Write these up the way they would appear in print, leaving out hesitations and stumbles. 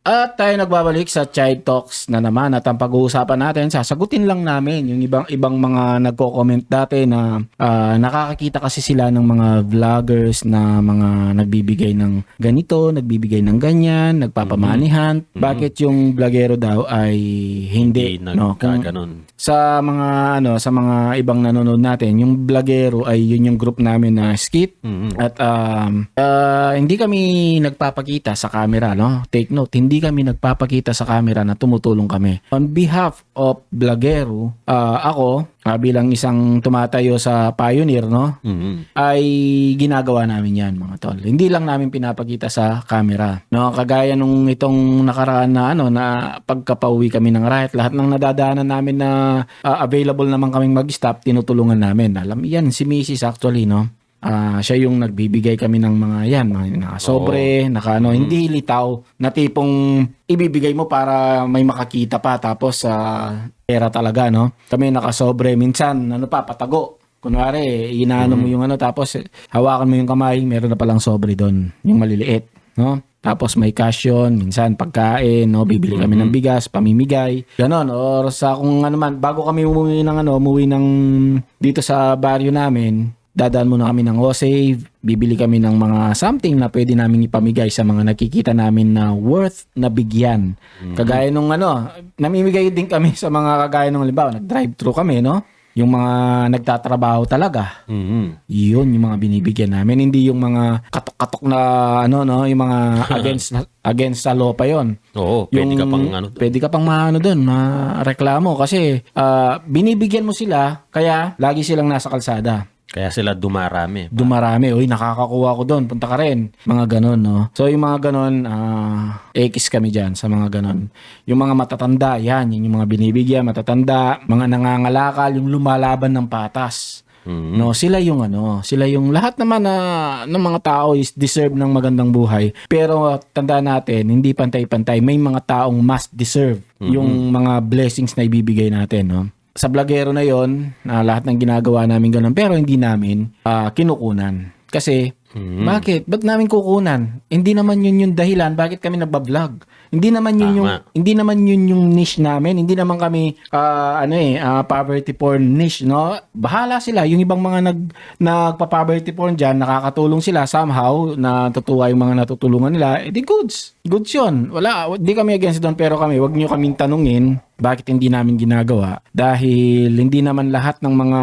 At tayo nagbabalik sa Chai Talks na naman at ang pag-uusapan natin, sasagutin lang namin yung ibang mga nagko-comment dati na nakakakita kasi sila ng mga vloggers na mga nagbibigay ng ganito, nagbibigay ng ganyan, nagpapamanihan. Bakit yung vlogero daw ay hindi no? Kung Ganon. sa mga ibang nanonood natin, yung vlogero ay yun yung group namin na skit. At hindi kami nagpapakita sa camera, no? Take note, hindi kami nagpapakita sa camera na tumutulong kami. On behalf of vlogero, ako bilang isang tumatayo sa Pioneer, no? Ay ginagawa namin 'yan, mga tol. Hindi lang namin pinapakita sa camera. No, kagaya nung itong nakaraan na na pagkapauwi kami ng riot, lahat ng nadadaanan namin na available naman kaming mag-stop, tinutulungan namin. Alam 'yan si Mrs. actually, no? Siya yung nagbibigay kami ng mga nakasobre, hindi litaw na tipong ibibigay mo para may makakita pa tapos pera talaga, no? Kami nakasobre, minsan patago. Kunwari, inaano mo yung tapos hawakan mo yung kamay, meron na palang sobre doon, yung maliliit, no? Tapos may cash yun, minsan pagkain, no? Bibili kami ng bigas, pamimigay, ganon. Or sa kung man, bago kami umuwi ng dito sa baryo namin, dadaan muna kami ng O-Save, bibili kami ng mga something na pwede namin ipamigay sa mga nakikita namin na worth na bigyan. Kagaya nung namimigay din kami sa mga kagaya nung halimbawa, nag-drive-thru kami, no? Yung mga nagtatrabaho talaga. Yun yung mga binibigyan namin, hindi yung mga katok-katok na yung mga against sa law pa yon. Oo, pwede ka pang Pwede ka pang doon, reklamo kasi binibigyan mo sila kaya lagi silang nasa kalsada. Kaya sila dumarami. Uy, nakakakuha ko doon. Punta ka rin. Mga ganon, no? So, yung mga ganon, ekis kami dyan sa mga ganon. Yung mga matatanda, yun yung mga binibigyan, matatanda, mga nangangalakal, yung lumalaban ng patas. No, sila yung lahat naman ng mga tao is deserve ng magandang buhay. Pero tandaan natin, hindi pantay-pantay. May mga taong must deserve yung mga blessings na ibibigay natin, no? Sa vlogero na yon, lahat ng ginagawa namin ganun, pero hindi namin kinukunan. Kasi, bakit? Ba't namin kukunan? Hindi naman yun yung dahilan bakit kami nagbablog. Hindi naman yun yung niche namin. Hindi naman kami poverty porn niche, no? Bahala sila. Yung ibang mga nagpa-poverty porn diyan, nakakatulong sila somehow, natutuwa yung mga natutulungan nila. Di goods. Goods yun. Wala, di kami against doon, pero wag niyo kaming tanungin bakit hindi namin ginagawa. Dahil hindi naman lahat ng mga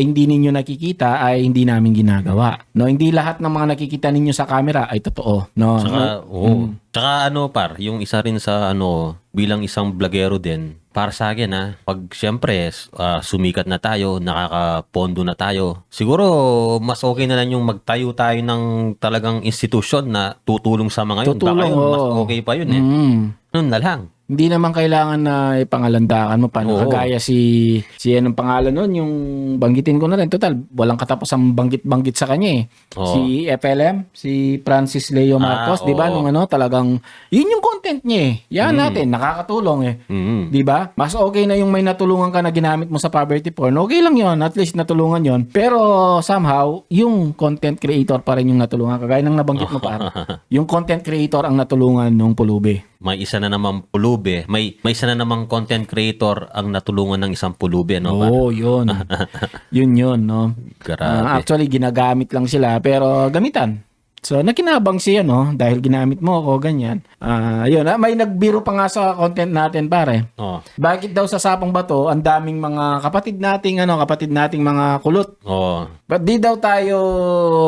hindi ninyo nakikita ay hindi namin ginagawa. No, hindi lahat ng mga nakikita ninyo sa camera ay totoo, no. Tsaka par, yung isa rin sa bilang isang vlogero din, para sa akin pag siyempre sumikat na tayo, nakakapondo na tayo, siguro mas okay na lang yung magtayo tayo ng talagang institusyon na tutulong sa mga yun. Baka yun, mas okay pa yun Nun na lang. Hindi naman kailangan na ipangalandakan mo pa. Kagaya si anong pangalan nun, yung banggitin ko na rin. Total, walang katapos ang banggit-banggit sa kanya Si FLM, si Francis Leo Marcos, di ba? Nung talagang, yun yung content niya Yan natin, nakakatulong Di ba? Mas okay na yung may natulungan ka na ginamit mo sa poverty porn. Okay lang yon, at least natulungan yon. Pero somehow, yung content creator pa rin yung natulungan. Kagaya ng nabanggit mo pa. Yung content creator ang natulungan nung pulube. May isa na namang pulube. May isa na namang content creator ang natulungan ng isang pulube, no? Yun. yun, no? Grabe. Actually, ginagamit lang sila, pero gamitan. So, nakinabang siya, no? Dahil ginamit mo ako, ganyan. Yun, may nagbiro pa nga sa content natin, pare. Bakit daw sa Sapang Bato, ang daming mga kapatid nating mga kulot. But di daw tayo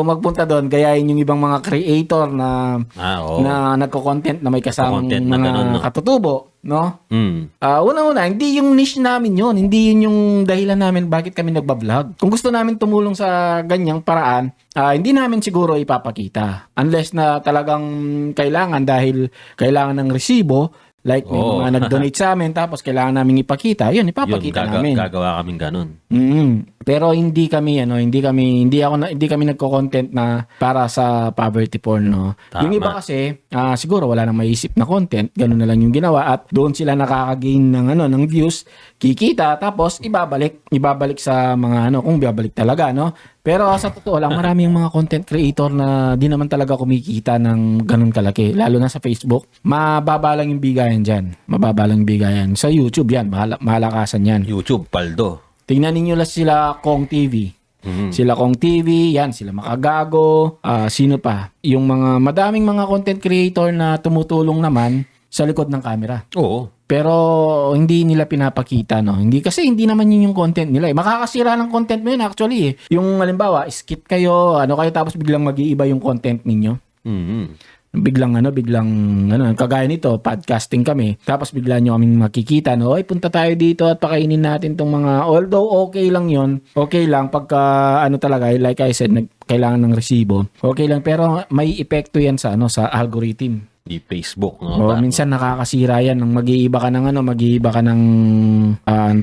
magpunta doon, gayahin yung ibang mga creator na nagko-content na may kasamang mga katutubo. No? Una-una, hindi yung niche namin yun. Hindi yun yung dahilan namin bakit kami nagbablog. Kung gusto namin tumulong sa ganyang paraan, hindi namin siguro ipapakita. Unless na talagang kailangan dahil kailangan ng resibo, like may mga nag-donate sa amin tapos kailangan naming ipakita, yun ipapakita namin. Gagawa kaming ganun. Pero hindi kami nagko-content na para sa poverty porn, no. Yung iba kasi siguro wala nang maiisip na content, ganun na lang yung ginawa at doon sila nakaka-gain ng views, kikita tapos ibabalik sa mga kung ibabalik talaga, no. Pero sa totoo lang, marami yung mga content creator na di naman talaga kumikita ng ganun kalaki. Lalo na sa Facebook. Mababa lang yung bigayan dyan. Mababa lang yung bigayan. Sa YouTube yan, mahalakasan yan. YouTube, paldo. Tingnan ninyo lang sila Kong TV. Sila Kong TV, yan, sila Makagago, sino pa? Yung mga madaming mga content creator na tumutulong naman sa likod ng camera. Oo. Pero hindi nila pinapakita, no? Hindi naman yun yung content nila. Makakasira ng content mo yun actually. Yung halimbawa, skit kayo, tapos biglang mag-iiba yung content ninyo. Biglang kagaya nito, podcasting kami. Tapos bigla nyo kaming makikita, no? Ay, punta tayo dito at pakainin natin tong mga, although okay lang yon, okay lang pagka, talaga, like I said, kailangan ng resibo. Okay lang, pero may epekto yan sa algorithm. Di Facebook, no? Minsan nakakasira yan ng mag-iiba ka ng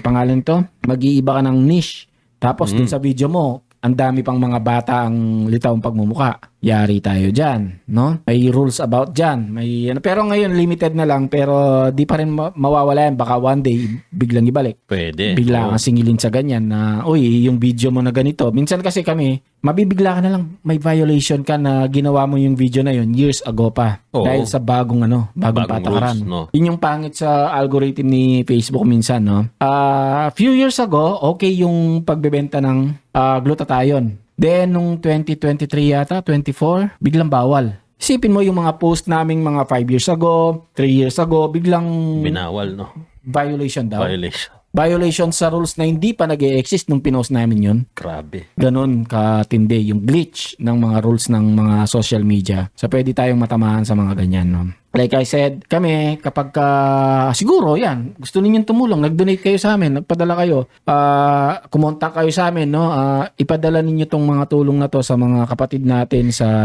pangalan to? Mag-iiba ka ng niche. Tapos dun sa video mo, ang dami pang mga bata ang litawang pagmumuka. Yari tayo dyan, no? May rules about dyan. Pero ngayon, limited na lang. Pero di pa rin mawawala yan. Baka one day, biglang ibalik. Pwede. Bigla kang singilin sa ganyan na, uy, yung video mo na ganito. Minsan kasi kami, mabibigla ka na lang. May violation ka na ginawa mo yung video na yun years ago pa. Oo. Dahil sa bagong patakaran. rules, no? Yun yung pangit sa algorithm ni Facebook minsan, no? Few years ago, okay yung pagbebenta ng glutathione. Then, nung 2023 yata, 24, biglang bawal. Isipin mo yung mga post naming mga 5 years ago, 3 years ago, biglang Binawal, no? violation daw. Violation. Violation sa rules na hindi pa nag-e-exist nung pinost namin yun. Grabe. Ganon katindi yung glitch ng mga rules ng mga social media. So, pwede tayong matamahan sa mga ganyan, no? Like I said, kami, kapag siguro, yan, gusto ninyong tumulong, nag-donate kayo sa amin, nagpadala kayo, kumontak kayo sa amin, no? Ipadala ninyo tong mga tulong na to sa mga kapatid natin sa,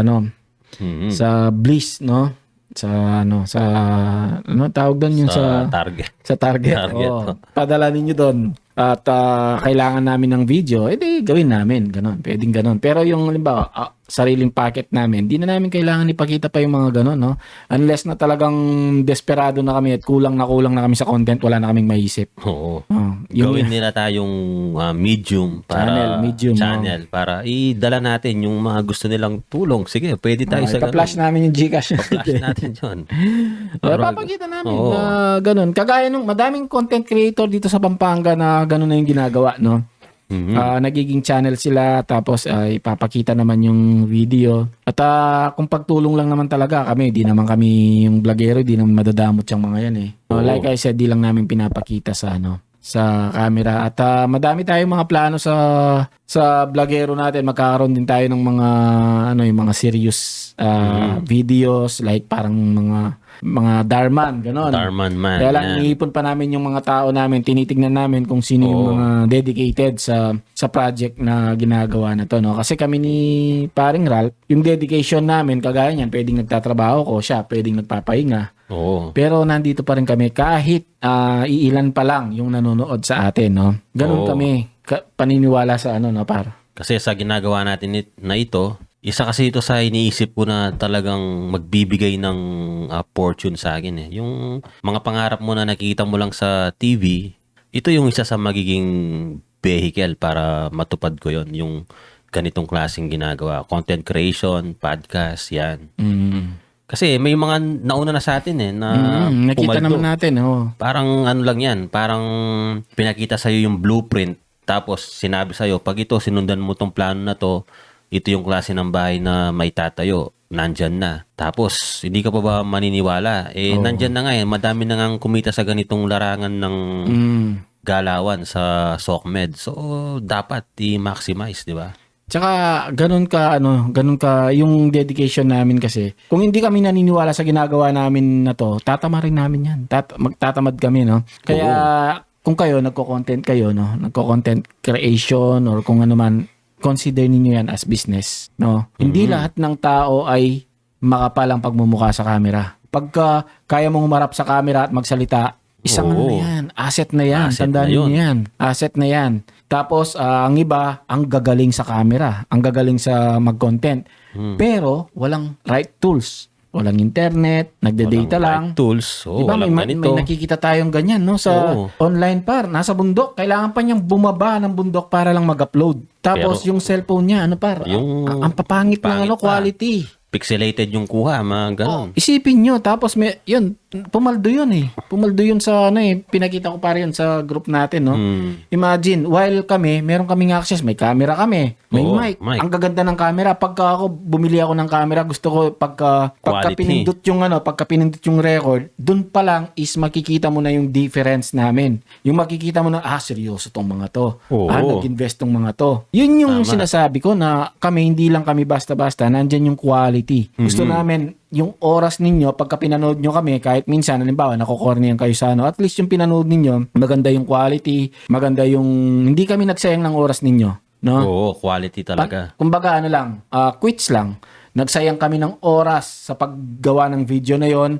sa Bliss, no? Tawag doon yun Sa Target. sa Target. Target, Oo. Padala ninyo doon. At kailangan namin ng video, edi gawin namin. Ganon. Pwedeng ganon. Pero yung, halimbawa, sariling packet namin, di na namin kailangan ipakita pa yung mga ganon, no? Unless na talagang desperado na kami at kulang na kami sa content, wala na kaming maisip. Oo. Yung Gawin nila tayong medium para channel para idala natin yung mga gusto nilang tulong. Sige, pwede tayo sa ipa-flash namin yung Gcash. Flash natin 'yon. Papakita namin na ganun. Kagaya nung madaming content creator dito sa Pampanga na ganun na yung ginagawa, no? Nagiging channel sila, tapos ipapakita naman yung video. At kung pagtulong lang naman talaga kami, di naman kami yung vlogero, di naman madadamot yung mga yan eh. Like I said, di lang namin pinapakita sa sa camera. At madami tayong mga plano sa vlogero natin. Magkakaroon din tayo ng mga yung mga serious videos, like parang mga Darman, gano'n. Darman man. Kaya lang iniipon pa namin yung mga tao namin, tinitignan namin kung sino yung mga dedicated sa project na ginagawa na to, no? Kasi kami ni Paring Ralph, yung dedication namin, kagaya niyan, pwedeng nagtatrabaho ko, siya pwedeng nagpapahinga. Oo. Pero nandito pa rin kami kahit iilan pa lang yung nanonood sa atin, no? Ganun kami paniniwala sa par. Kasi sa ginagawa natin na ito, isa kasi ito sa iniisip ko na talagang magbibigay ng fortune sa akin eh. Yung mga pangarap mo na nakikita mo lang sa TV, ito yung isa sa magiging vehicle para matupad ko yon, yung ganitong klaseng ginagawa. Content creation, podcast, yan. Kasi may mga nauna na sa atin eh na nakita pumaldo. naman natin, Parang lang yan, parang pinakita sa'yo yung blueprint, tapos sinabi sa'yo, pag ito sinundan mo tong plano na to, ito yung klase ng bahay na may tatayo, nandyan na. Tapos, hindi ka pa ba maniniwala? Nandyan na nga madami na nga kumita sa ganitong larangan ng galawan sa SOCMED. So, dapat i-maximize, di ba? Tsaka ganun ka yung dedication namin kasi. Kung hindi kami naniniwala sa ginagawa namin na to, tatama rin namin yan. Magtatamad kami, no? Kaya kung kayo nagko-content kayo, no? Nagko-content creation or kung ano man, consider ninyo yan as business, no? Hindi lahat ng tao ay makapalang pagmumukha sa camera. Pagka kaya mong humarap sa camera at magsalita, isang na yan, asset na yan, tandaan niyo yan, asset na yan. Tapos ang iba, ang gagaling sa camera, ang gagaling sa mag-content, pero walang right tools. walang internet, nagde-data lang. Walang tools. Diba, Walang may ganito. nakikita tayong ganyan, no? Sa Oo. online par, nasa bundok. Kailangan pa niyang bumaba ng bundok para lang mag-upload. Tapos Pero, yung cellphone niya, ano par? Ang papangit ng pangit pa. quality. Pixelated yung kuha, mga ganun. Isipin nyo, tapos yun, pumaldo yun eh. Pumaldo yun sa, pinakita ko para yun sa group natin, no? Imagine, while meron kaming access, may camera kami, may Oo, mic. mic. Ang gaganda ng camera. Pagka bumili ako ng camera, gusto ko, pagka Quality. pinindot yung record, dun pa lang is makikita mo na yung difference namin. Yung makikita mo na, seryoso tong mga to. Oo. Nag-invest tong mga to. Yun yung Tama. sinasabi ko na hindi lang kami basta-basta, nandyan yung quality. Gusto namin yung oras ninyo, pagka pinanood nyo kami, kahit minsan, halimbawa, nakokornian kayo sa at least yung pinanood ninyo, maganda yung quality, maganda yung, hindi kami nagsayang ng oras ninyo. No? Oo, quality talaga. Kumbaga, quits lang. Nagsayang kami ng oras sa paggawa ng video na yon,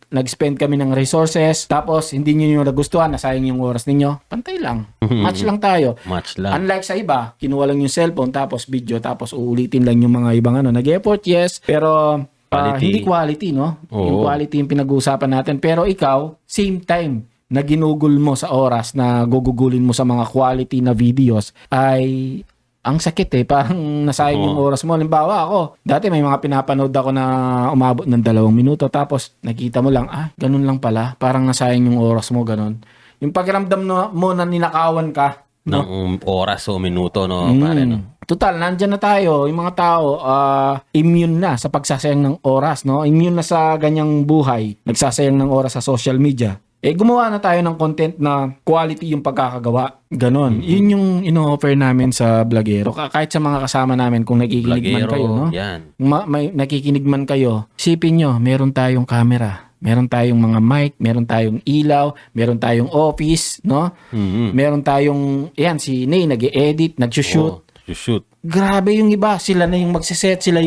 nag-spend kami ng resources, tapos hindi niyo nagustuhan, nasayang yung oras ninyo, pantay lang. Match lang tayo. Match lang. Unlike sa iba, kinuha lang yung cellphone, tapos video, tapos uulitin lang yung mga ibang nag-effort, yes, pero Quality. hindi quality, no? Oo. Yung quality yung pinag-uusapan natin. Pero ikaw, same time na ginugol mo sa oras na gugugulin mo sa mga quality na videos ay ang sakit eh. Parang nasayang yung oras mo. Halimbawa ako, dati may mga pinapanood ako na umabot ng 2 minuto tapos nakita mo lang, ganun lang pala. Parang nasayang yung oras mo, ganun. Yung pakiramdam mo na ninakawan ka, Ng oras o minuto, no? Pare, no? Total, nandyan na tayo. Yung mga tao, immune na sa pagsasayang ng oras, no? Immune na sa ganyang buhay. Nagsasayang ng oras sa social media. Gumawa na tayo ng content na quality yung pagkakagawa. Ganon. Yun yung ino-offer namin sa Blagero. Kahit sa mga kasama namin, kung nakikinig man Blagero, kayo, no? yan. May nakikinig man kayo, sipin nyo, meron tayong camera. Meron tayong mga mic, meron tayong ilaw, meron tayong office, no? Meron tayong, si Ney, nag-e-edit, nag-shoot. Shoot. Grabe yung iba, sila na yung magsiset, sila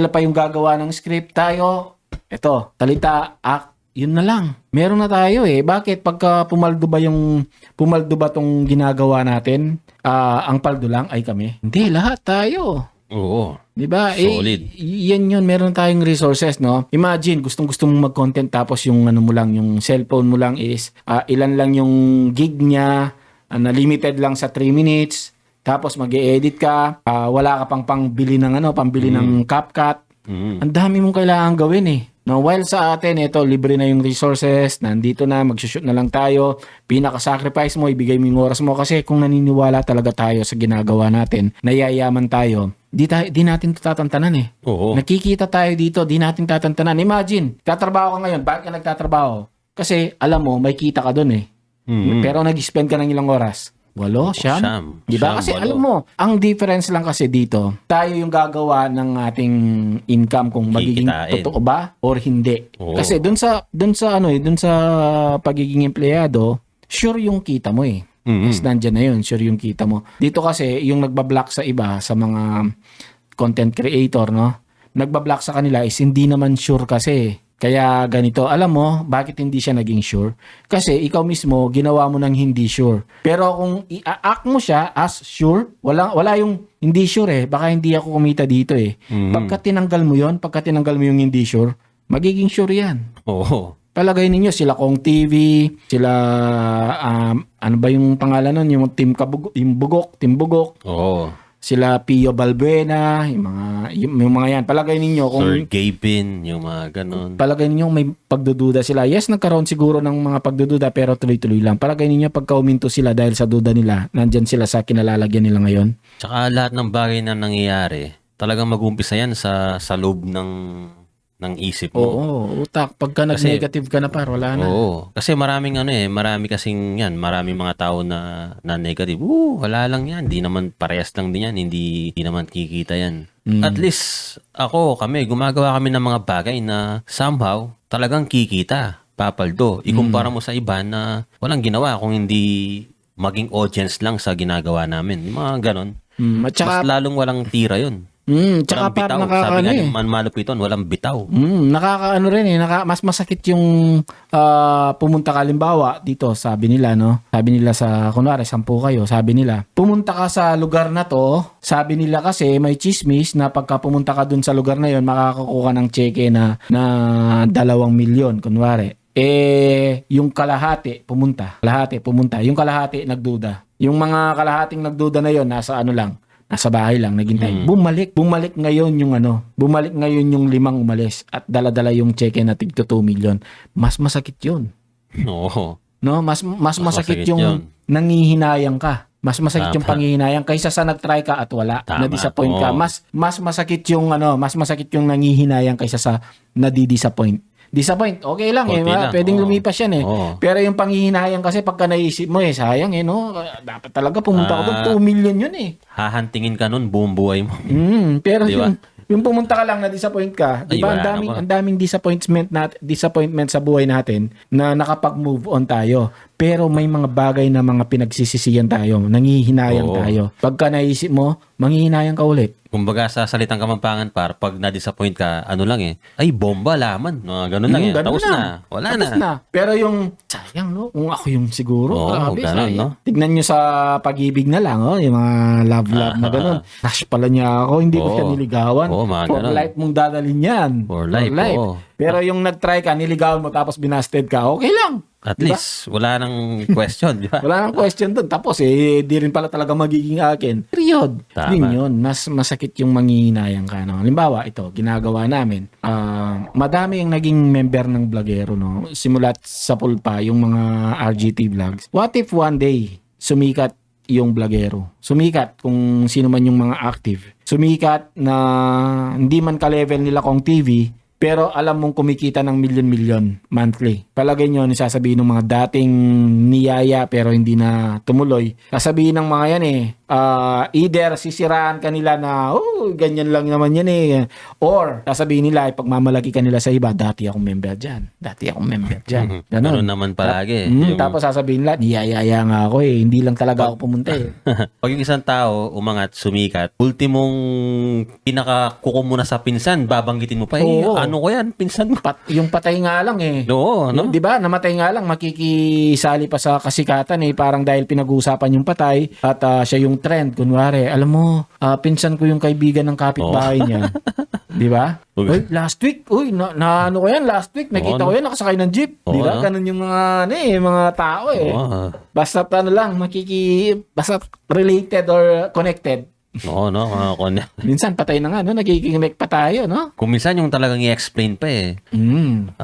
pa yung gagawa ng script. Tayo, eto, talita, act, yun na lang. Meron na tayo eh. Bakit? Pagka pumaldo ba tong ginagawa natin, ang paldo lang ay kami? Hindi, lahat tayo. Oo. Diba? Solid. Yan yun, meron tayong resources, no? Imagine, gustong-gusto mong mag-content tapos yung mo lang, yung cellphone mo lang is ilan lang yung gig niya, na limited lang sa 3 minutes, tapos mag-e-edit ka, wala ka pambili ng CapCut. Ang dami mong kailangan gawin eh. No, while sa atin, ito, libre na yung resources, nandito na, mag-shoot na lang tayo, pinaka-sacrifice mo, ibigay mo yung oras mo, kasi kung naniniwala talaga tayo sa ginagawa natin, nayayaman tayo, di natin ito tatantanan eh. Oo. Nakikita tayo dito, di natin tatantanan. Imagine, tatrabaho ka ngayon, bakit ka nagtatrabaho? Kasi, alam mo, may kita ka dun eh. Pero nag-spend ka ng ilang oras. 8, siyam. Diba? Kasi alam mo, ang difference lang kasi dito, tayo yung gagawa ng ating income kung magiging Kikitain. totoo ba or hindi. Oo. Kasi dun sa pagiging empleyado, sure yung kita mo eh. Yes, nandyan na yun, sure yung kita mo. Dito kasi, yung nagbablock sa iba, sa mga content creator, no? Nagbablock sa kanila is hindi naman sure kasi. Kaya ganito, alam mo, bakit hindi siya naging sure? Kasi ikaw mismo, ginawa mo ng hindi sure. Pero kung i-act mo siya as sure, wala yung hindi sure eh. Baka hindi ako kumita dito eh. Pagka tinanggal mo yung hindi sure, magiging sure yan. Oo. Palagay ninyo, sila Kong TV, sila, ano ba yung pangalan nun? Yung Team Bugok. Oo. Sila Pio Balbuena, yung mga yan. Palagay ninyo kung Sir Gavin, yung mga ganon. palagay ninyo may pagdududa sila. Yes, nagkaroon siguro ng mga pagdududa pero tuloy-tuloy lang. Palagay ninyo pagka uminto sila dahil sa duda nila, nandyan sila sa kinalalagyan nila ngayon. Tsaka lahat ng bagay na nangyayari, talagang mag-umpisa yan sa loob ng isip mo. Oo, utak. Pagka nag-negative ka na wala na. Oo. Kasi marami kasing maraming mga tao na negative. Wala lang yan. Di naman parehas lang din yan. Hindi naman kikita yan. At least, kami, gumagawa kami ng mga bagay na somehow talagang kikita. Papaldo. Ikumpara mo sa iba na walang ginawa kung hindi maging audience lang sa ginagawa namin. Yung mga ganon. At saka, Mas lalong walang tira yun. Tsaka Walang parang bitaw. Sabi nakakaano nga eh. ni Man Malupiton, walang bitaw. Nakakaano rin eh, mas masakit yung pumunta ka halimbawa dito, sabi nila no. Sabi nila sa kunwari 10 kayo, sabi nila, pumunta ka sa lugar na to, sabi nila kasi may chismis na pagka pumunta ka dun sa lugar na yon, makakakuha ka ng cheque na 2 milyon kunwari. Yung kalahati pumunta, yung kalahati nagduda. Yung mga kalahating nagduda na yon, nasa ano lang, nasa bahay lang, naghintay. Bumalik ngayon yung bumalik ngayon yung 5 umalis at dala-dala yung cheque na tig 2 million. Mas masakit yun. Oo. No, mas masakit masakit yung yun. nangihinayang ka. Mas masakit yung Tama. panghihinayang kaysa sa nag-try ka at wala, Tama. na-disappoint ka. Oo. Mas masakit yung mas masakit yung nangihinayang kaysa sa nadi-disappoint. Disappoint, okay lang Konti lang, pwedeng oo. lumipas yan eh. Oo. Pero yung panghihinayang kasi pagka naisip mo sayang no, dapat talaga pumunta ako doon, 2 million yun eh. Hahantingin ka nun, buong buhay mo. Pero Di ba? yung pumunta ka lang na disappoint ka, di Ay, ba? wala naman. Ang daming disappointment sa buhay natin na nakapag-move on tayo. Pero may mga bagay na mga pinagsisisiyan tayo, nangihinayang Oo. tayo. Pagka naisip mo, manghihinayang ka ulit. Kumbaga sa salitang Kapampangan, pag na-disappoint ka, ano lang ay bomba, laman. Ganun lang eh. Ganun Tapos lang. na. Wala Tapos na. Pero yung, sayang no, kung ako yung siguro, Oo, grabe, ganun, sayang. no? Tignan nyo sa pag-ibig na lang, yung mga love na ganun. Crush pala niya ako, hindi ko Oo. siya niligawan. Oo, mga For ganun. life mong dadalhin yan. For life, oo. Pero yung nag-try ka, niligawan mo tapos binasted ka, okay lang. At Diba? least, wala nang question, di ba? Wala nang question dun. Tapos di rin pala talaga magiging akin. Period. Tama. Yun yun. Mas masakit yung manghihinayang ka. No? Halimbawa, ito, ginagawa namin. Madami yung naging member ng Blogero. No? Simulat sa pulpa, yung mga RGT vlogs. What if one day, sumikat yung Blogero? Sumikat kung sino man yung mga active. Sumikat na hindi man ka-level nila kong TV, pero alam mong kumikita ng milyon-milyon monthly. Palagay nyo, sasabihin ng mga dating niyaya pero hindi na tumuloy. Sasabihin ng mga yan either sisiraan kanila na, ganyan lang naman yan eh. Or, sasabihin nila, pagmamalaki kanila sa iba, dati akong member dyan. Ganon. Ganun naman palagi. Tapos sasabihin nila, niyayaya nga ako eh. Hindi lang talaga ako pumunta eh. Pag yung isang tao umangat, sumikat, ultimong pinakakuko mo na sa pinsan, babanggitin mo pa, Oo. ano ko yan, pinsan mo. Yung patay nga lang eh. Oo, no? Di ba? Namatay nga lang, makikisali pa sa kasikatan eh. Parang dahil pinag-uusapan yung patay at siya yung trend. Kunwari, alam mo, pinsan ko yung kaibigan ng kapitbahay niya. Di ba? Uy, last week, ano ko yan, last week, nakita ko yan, nakasakay ng jeep. Di ba? no? Ganun yung mga tao eh. Oo. Basta basta related or connected. Oo, no? Minsan patay na nga, no? Nagkikonnect pa tayo, no? Kung minsan yung talagang i-explain pa eh. Mm.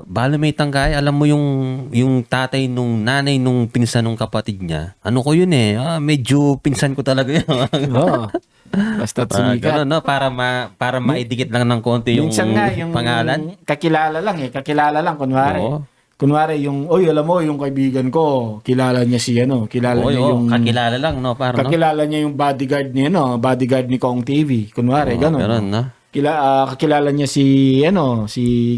Balo may tanggay, alam mo yung tatay nung nanay nung pinsan nung kapatid niya. Ano ko yun eh. Medyo pinsan ko talaga yun. Oo. Basta sumikat. Ganun, no? Para maidikit lang ng konti yung Minsan nga, yung pangalan. kakilala lang, kunwari. Oo. Kunwari, alam mo, yung kaibigan ko, kilala niya si kilala niya yung, kakilala lang, no? Para, no? kakilala niya yung bodyguard niya, bodyguard ni Kong TV. Kunwari, ganun. Ganun, no? Kakilala niya si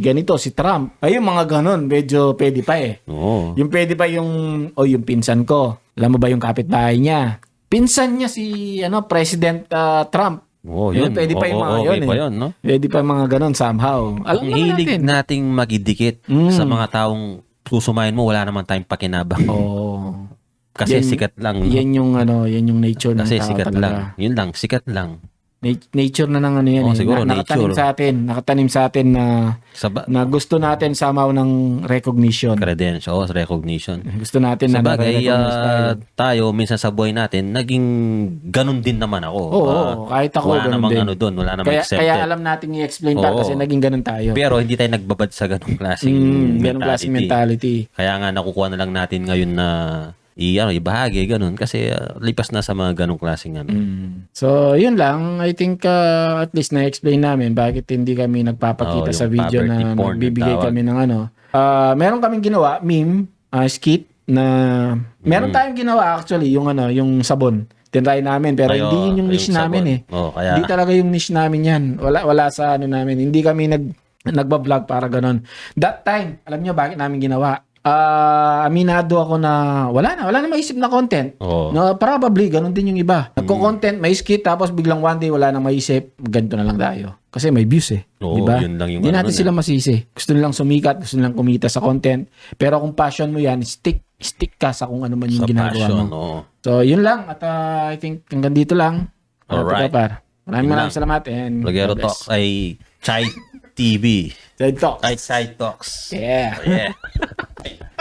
ganito, si Trump. Ay, yung mga ganun, medyo pwede pa eh. Oo. Yung pwede pa yung pinsan ko. Alam mo ba yung kapitbahay niya? Pinsan niya si, President Trump. Oo, yun. Pwede pa yung mga okay yun pa eh. yun, no? Pwede pa mga ganun somehow. Alam Ang naman hilig natin. nating magidikit sa mga taong susumayin mo, wala naman tayong pakinabang. Oo. Kasi Yan- sikat lang. No? Yan yung nature ng Kasi tao sikat talaga. lang. Yun lang, sikat lang. Nature na ng yan Oo, eh. siguro, Nakatanim nature. nakatanim sa atin na gusto natin somehow ng recognition. Credentials, recognition. Gusto natin Sa na bagay, nare-recognize tayo. tayo, minsan sa buhay natin, naging ganun din naman ako. Oo, kahit ako wala ganun namang din. doon, wala namang Kaya accepted. alam natin i-explain pa Oo. kasi naging ganun tayo. Pero hindi tayo nagbabad sa ganung klaseng Ganun klaseng mentality. Kaya nga nakukuha na lang natin ngayon na ibahagi, ganun. Kasi lipas na sa mga ganung klaseng ano. So, yun lang. I think at least na-explain namin bakit hindi kami nagpapakita Oo, sa yung video poverty na porn nagbibigay yung tawag. kami ng meron kaming ginawa, meme, skit, na meron tayong ginawa actually, yung sabon. Tinry namin, pero hindi yun yung niche namin eh. Kaya, Hindi talaga yung niche namin yan. Wala sa namin. Hindi kami nagbablog para ganon. That time, alam nyo bakit namin ginawa? aminado ako na wala na maisip na content. Oo. No, probably ganun din yung iba. Nagko-content, may skit, tapos biglang one day wala na maisip, ganito na lang tayo. Kasi may views Oo, diba? yun lang yung Hindi ano natin nun, sila masisi. Gusto nilang sumikat, gusto nilang kumita sa content. Pero kung passion mo yan, stick ka sa kung ano man yung Sa ginagawa passion, mo. oo. So, yun lang. At I think hanggang dito lang. Alright. Maraming salamat. And Blogero God bless. Talks ay Chai TV. Side Talks. Side Talks. Yeah. Oh, yeah.